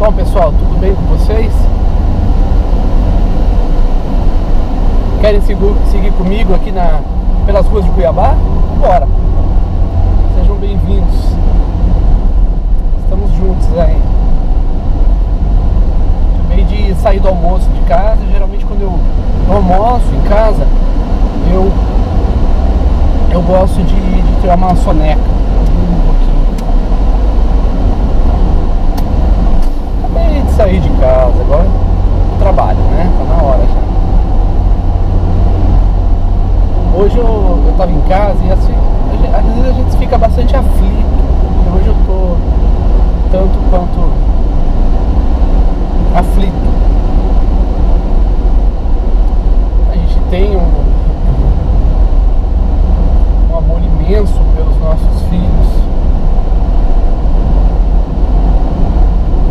Bom, pessoal, tudo bem com vocês? Querem seguir comigo aqui pelas ruas de Cuiabá? Bora! Sejam bem-vindos. Estamos juntos aí. Acabei de sair do almoço de casa. Geralmente quando eu almoço em casa, eu gosto de tirar uma soneca um pouquinho. Acabei de sair de casa, agora eu trabalho, né? Tá na hora já. Hoje eu tava em casa e assim, às vezes a gente fica bastante aflito. E hoje eu tô tanto quanto aflito. A gente tem um amor imenso pelos nossos filhos.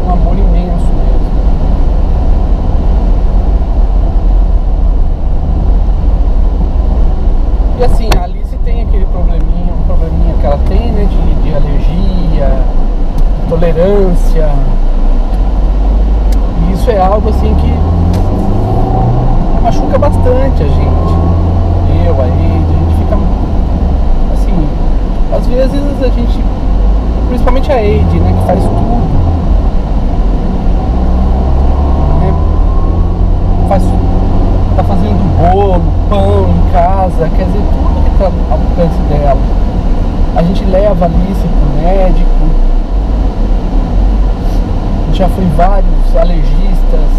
Um amor imenso mesmo. E assim, a Alice tem aquele um probleminha que ela tem, né, de alergia, de tolerância. E isso é algo assim que machuca bastante a gente. A gente fica assim, às vezes a gente, principalmente a Eide, né, que faz tudo, né, tá fazendo bolo, pão em casa, quer dizer, tudo que tá ao alcance dela. A gente leva a Alice pro médico, já foi vários alergistas,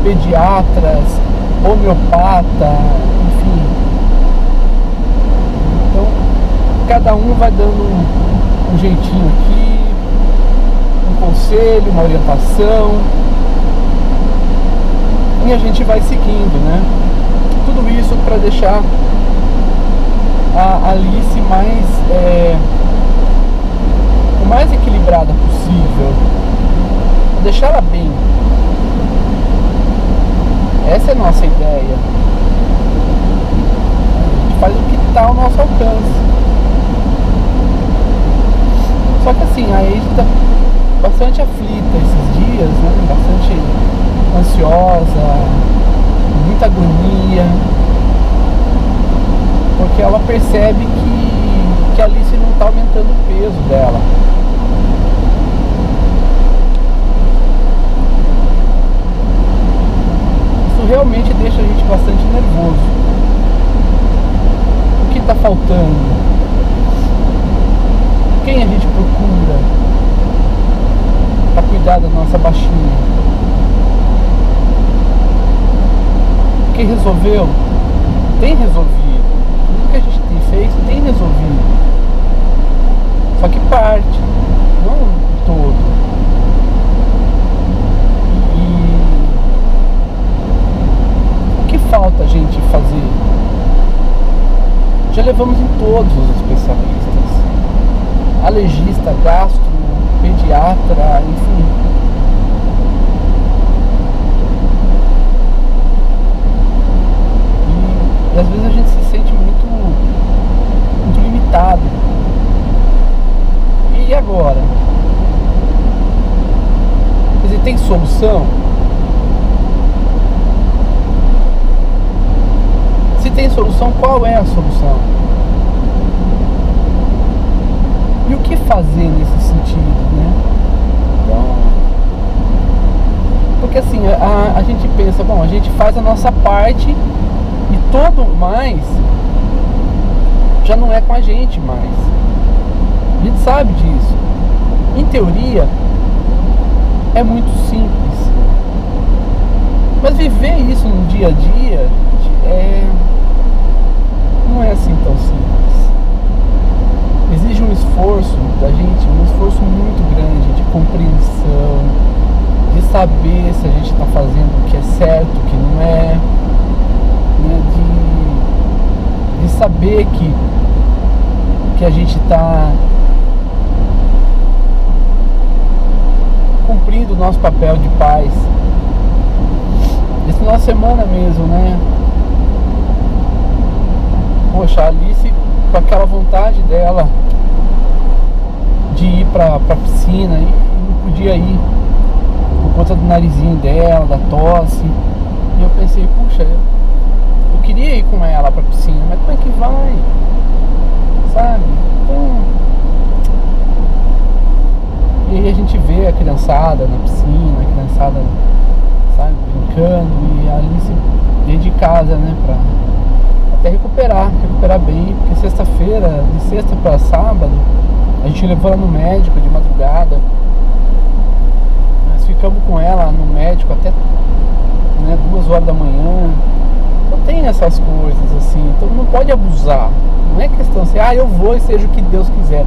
pediatras, homeopata, enfim. Então, cada um vai dando um jeitinho aqui, um conselho, uma orientação, e a gente vai seguindo, né? Tudo isso para deixar a Alice o mais equilibrada possível, deixar ela bem. Essa é a nossa ideia. A gente faz o que está ao nosso alcance. Só que assim, a Eide está bastante aflita esses dias, né? Bastante ansiosa, muita agonia, porque ela percebe que a Alice não está aumentando o peso dela. Isso realmente deixa a gente bastante nervoso. O que está faltando? Quem a gente procura para cuidar da nossa baixinha? Quem resolveu? Tem resolvido. Tudo que a gente tem feito tem resolvido. Só que parte, não todo. E o que falta a gente fazer? Já levamos em todos os especialistas. Alergista, gastro, pediatra, enfim. E às vezes a gente se sente muito limitado. E agora? Quer dizer, tem solução? Se tem solução, qual é a solução? E o que fazer nesse sentido, né? Então, porque assim, a gente pensa, bom, a gente faz a nossa parte e todo mais já não é com a gente mais. A gente sabe disso. Em teoria, é muito simples. Mas viver isso no dia a dia, não é assim tão simples. Exige um esforço da gente, um esforço muito grande de compreensão, de saber se a gente está fazendo o que é certo, o que não é, né? De saber que a gente está cumprindo o nosso papel de pais. Esse final de semana mesmo, né? Poxa, a Alice, com aquela vontade dela de ir pra piscina e não podia ir por conta do narizinho dela, da tosse. E eu pensei, puxa, eu queria ir com ela pra piscina, mas como é que vai? Sabe? Então... E aí a gente vê a criançada na piscina, a criançada, sabe, brincando, e a Alice dentro de casa, né, pra até recuperar bem, porque sexta-feira, de sexta pra sábado, a gente levou ela no médico de madrugada. Nós ficamos com ela no médico até, né, 2 horas da manhã. Então tem essas coisas assim, então não pode abusar. Não é questão assim, eu vou e seja o que Deus quiser.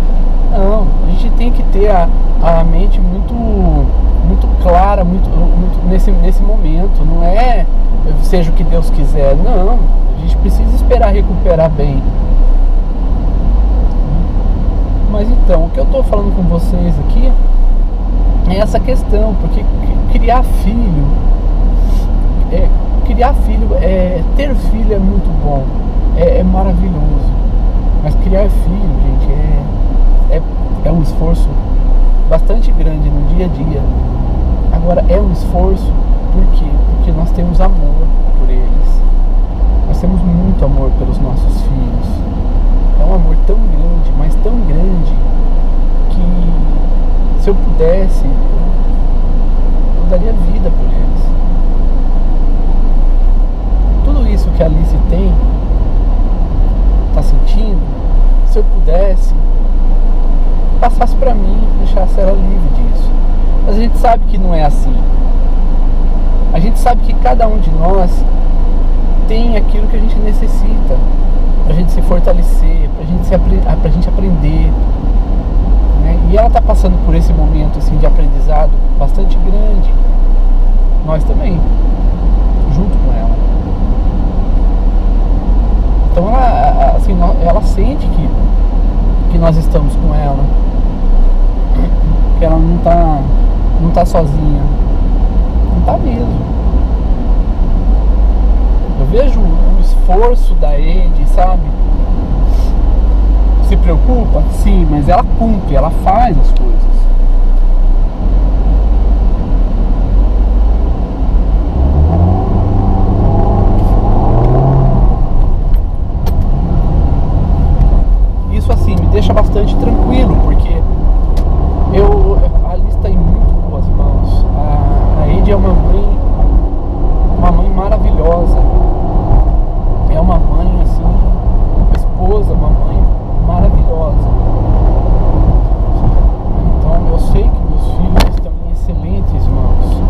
Não, a gente tem que ter a mente muito clara, muito nesse momento. Não é seja o que Deus quiser, não. A gente precisa esperar recuperar bem. Mas então, o que eu estou falando com vocês aqui é essa questão, porque criar filho, ter filho é muito bom, é maravilhoso. Mas criar filho, gente, é um esforço bastante grande no dia a dia. Agora, é um esforço, por quê? Porque nós temos amor por eles. Nós temos muito amor pelos nossos filhos. É um amor tão grande, mas tão grande, que se eu pudesse, eu daria vida por eles. Tudo isso que a Alice tem, tá sentindo, se eu pudesse, passasse pra mim, deixasse ela livre disso. Mas a gente sabe que não é assim. A gente sabe que cada um de nós tem aquilo que a gente necessita pra gente se fortalecer, pra gente aprender, né? E ela tá passando por esse momento assim de aprendizado bastante grande. Nós também, junto com ela. Então ela, assim, ela sente que nós estamos com ela, que ela não tá sozinha, não tá mesmo. Eu vejo o esforço da Ed, sabe? Se preocupa? Sim, mas ela cumpre, ela faz as coisas. Isso assim me deixa bastante tranquilo, porque a Alice está em muito boas mãos. A Ed é uma mãe maravilhosa. É uma mãe assim, uma esposa, uma mãe maravilhosa. Então eu sei que meus filhos estão em excelentes mãos.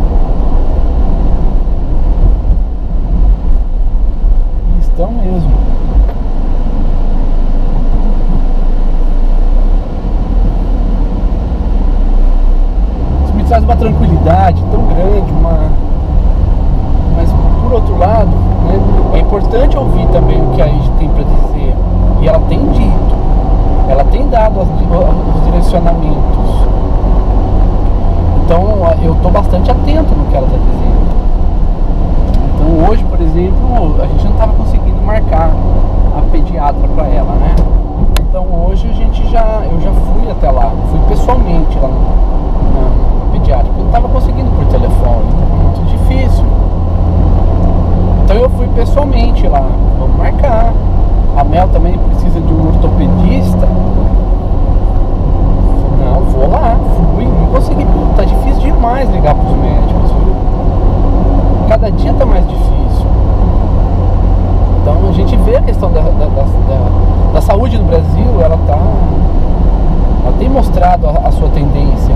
E estão mesmo. Isso me traz uma tranquilidade tão grande, mas por outro lado, né, é importante ouvir também o que a Ed tem para dizer. E ela tem dito, ela tem dado os direcionamentos. Então eu estou bastante atento no que ela está dizendo. Então hoje, por exemplo, a gente não estava conseguindo marcar a pediatra para ela, né? Então hoje eu já fui até lá, fui pessoalmente lá na pediatra, porque eu não estava conseguindo por telefone, estava muito difícil. Então eu fui pessoalmente lá, vamos marcar. A Mel também precisa de um ortopedista. Não, vou lá, fui, não consegui. Tá difícil demais ligar pros médicos, viu? Cada dia tá mais difícil. Então a gente vê a questão da saúde no Brasil, ela tem mostrado a sua tendência.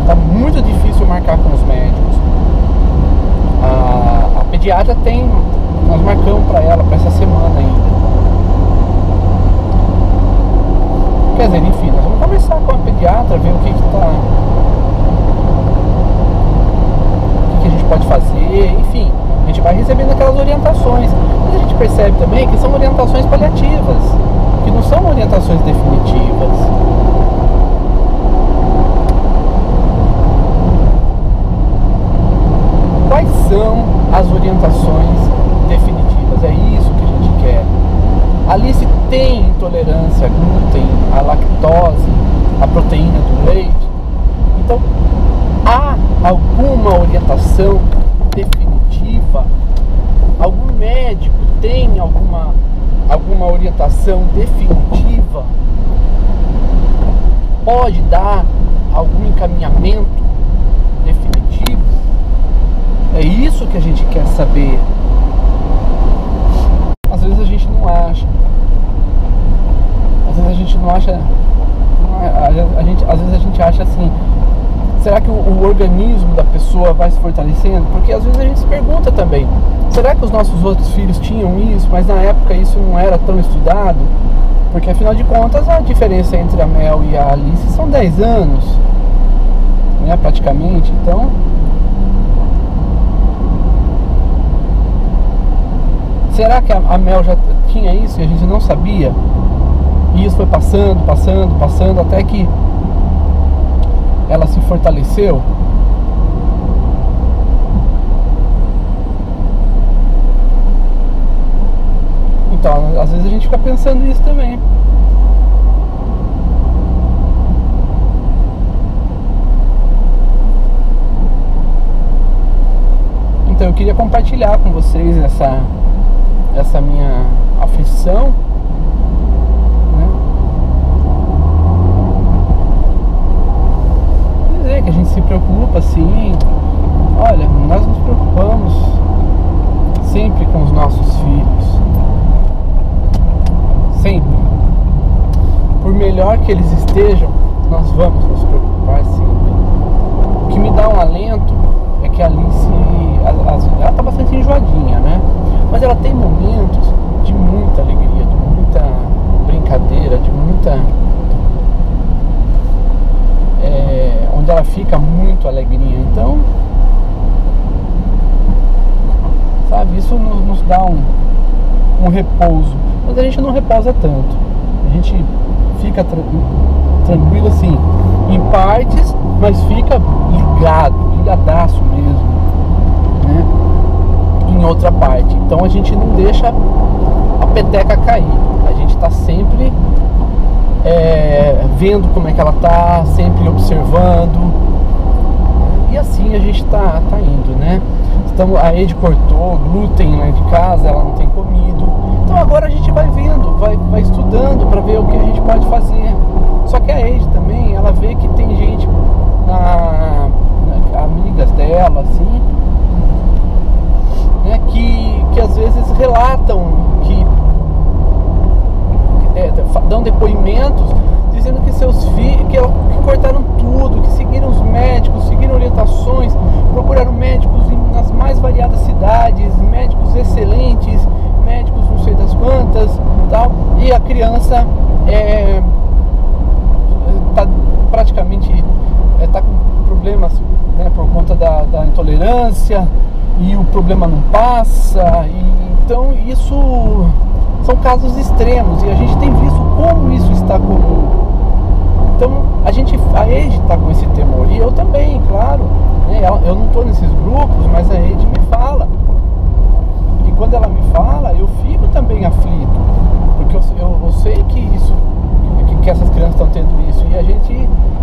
Tá muito difícil marcar com os médicos. A pediatra nós marcamos para ela para essa semana ainda. Quer dizer, enfim, nós vamos conversar com a pediatra, ver o que a gente pode fazer, enfim, a gente vai recebendo aquelas orientações. Mas a gente percebe também que são orientações paliativas, que não são orientações definitivas. Quais são as orientações definitivas? É isso que a gente quer. A Alice tem intolerância a glúten, a lactose, a proteína do leite. Então, há alguma orientação definitiva? Algum médico tem alguma orientação definitiva? Pode dar algum encaminhamento definitivo? É isso que a gente quer saber. Às vezes a gente não acha. Às vezes a gente não acha. Às vezes a gente acha assim: será que o organismo da pessoa vai se fortalecendo? Porque às vezes a gente se pergunta também: será que os nossos outros filhos tinham isso, mas na época isso não era tão estudado? Porque afinal de contas a diferença entre a Mel e a Alice são 10 anos, né, praticamente. Então, será que a Mel já tinha isso e a gente não sabia? E isso foi passando até que ela se fortaleceu? Então, às vezes a gente fica pensando nisso também. Então eu queria compartilhar com vocês essa minha aflição, né? Dizer que a gente se preocupa, sim. Olha, nós nos preocupamos sempre com os nossos filhos. Sempre. Por melhor que eles estejam, nós vamos nos preocupar sempre. O que me dá um alento é que a Alice, ela tá bastante enjoadinha, né? Mas ela tem momentos de muita alegria, de muita brincadeira, de muita... onde ela fica muito alegrinha. Então, sabe, isso nos dá um repouso. Mas a gente não repousa tanto. A gente fica tranquilo assim, em partes, mas fica ligadaço mesmo, né? Em outra parte. Então a gente não deixa a peteca cair. A gente está sempre vendo como é que ela tá, sempre observando. E assim a gente tá indo, né? A Ed cortou glúten lá de casa, ela não tem comido. Então agora a gente vai vendo, vai estudando para ver o que a gente pode fazer. Só que a Ed também, ela vê que tem gente, amigas dela, assim, né, que às vezes relatam, que dão depoimentos dizendo que seus filhos, que cortaram tudo, que seguiram os médicos, seguiram orientações, procuraram médicos nas mais variadas cidades, médicos excelentes, médicos não sei das quantas, tal, e a criança tá praticamente tá com problemas, né, por conta da intolerância, e o problema não passa. Então isso são casos extremos e a gente tem visto como isso está comum. Então a Ed está com esse temor, e eu também, claro, né? Eu não estou nesses grupos, mas a Ed me fala, e quando ela me fala eu fico também aflito, porque eu sei que essas crianças estão tendo isso,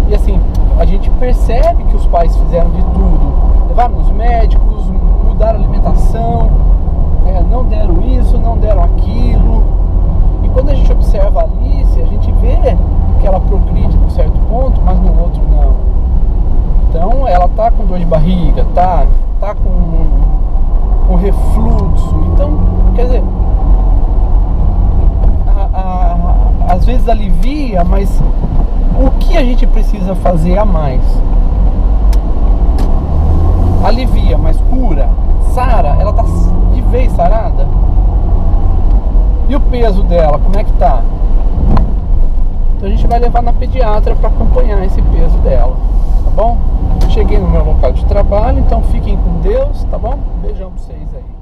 e assim, a gente percebe que os pais fizeram de tudo, levaram nos médicos, mudaram a alimentação, não deram isso, não deram aquilo. E quando a gente observa a Alice, a gente vê que ela progride num certo ponto, mas no outro não. Então ela tá com dor de barriga, tá com refluxo. Então, quer dizer, às vezes alivia, mas o que a gente precisa fazer a mais? Alivia, mas cura? Sara? Ela tá de vez sarada? E o peso dela, como é que tá? Então a gente vai levar na pediatra para acompanhar esse peso dela, tá bom? Cheguei no meu local de trabalho, então fiquem com Deus, tá bom? Beijão pra vocês aí.